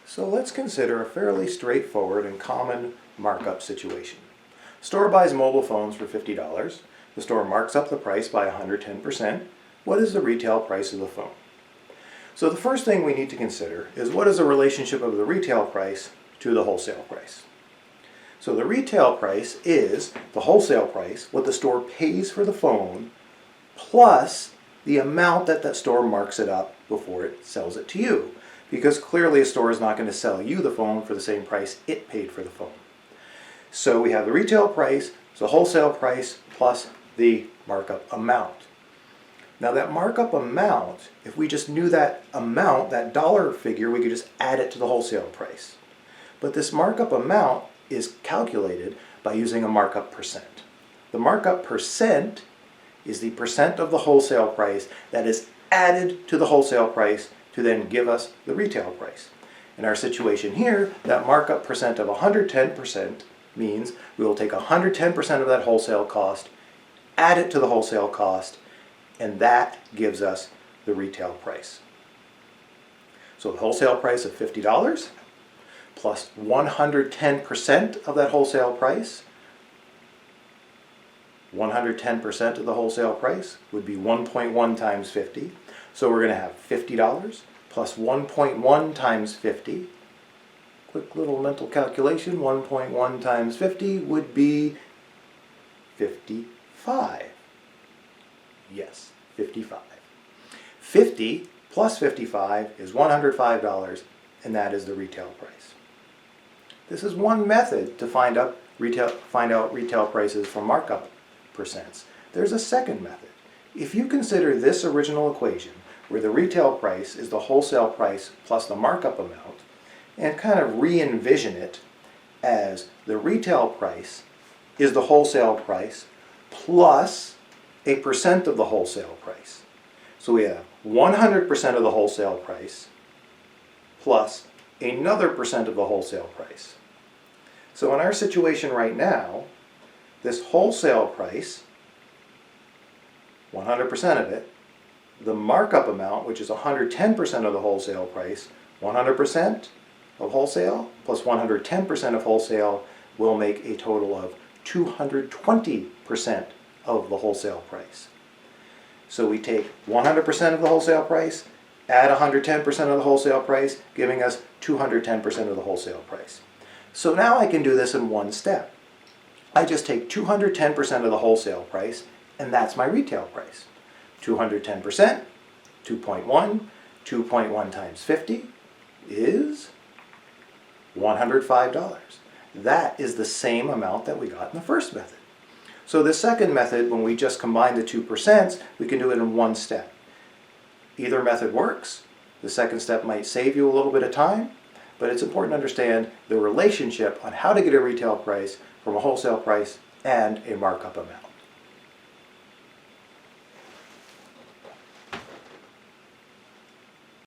So let's consider a fairly straightforward and common markup situation. Store buys mobile phones for $50. The store marks up the price by 110%. What is the retail price of the phone? So the first thing we need to consider is what is the relationship of the retail price to the wholesale price. So the retail price is the wholesale price, what the store pays for the phone, plus the amount that that store marks it up before it sells it to you. Because clearly a store is not going to sell you the phone for the same price it paid for the phone. So we have the retail price, the wholesale price, plus the markup amount. Now that markup amount, if we just knew that amount, that dollar figure, we could just add it to the wholesale price. But this markup amount is calculated by using a markup percent. The markup percent is the percent of the wholesale price that is added to the wholesale price to then give us the retail price. In our situation here, that markup percent of 110% means we will take 110% of that wholesale cost, add it to the wholesale cost, and that gives us the retail price. So the wholesale price of $50 plus 110% of that wholesale price, 110% of the wholesale price would be 1.1 times 50. So we're going to have $50 plus 1.1 times 50. Quick little mental calculation, 1.1 times 50 would be 55. Yes, 55. 50 plus 55 is $105, and that is the retail price. This is one method to find out retail prices from markup percents. There's a second method. If you consider this original equation, where the retail price is the wholesale price plus the markup amount, and kind of re-envision it as the retail price is the wholesale price plus a percent of the wholesale price. So we have 100% of the wholesale price plus another percent of the wholesale price. So in our situation right now, this wholesale price, 100% of it, the markup amount, which is 110% of the wholesale price, 100% of wholesale plus 110% of wholesale will make a total of 220% of the wholesale price. So we take 100% of the wholesale price, add 110% of the wholesale price, giving us 210% of the wholesale price. So now I can do this in one step. I just take 210% of the wholesale price, and that's my retail price. 210%, 2.1, 2.1 times 50 is $105. That is the same amount that we got in the first method. So the second method, when we just combine the 2%, we can do it in one step. Either method works. The second step might save you a little bit of time, but it's important to understand the relationship on how to get a retail price from a wholesale price and a markup amount.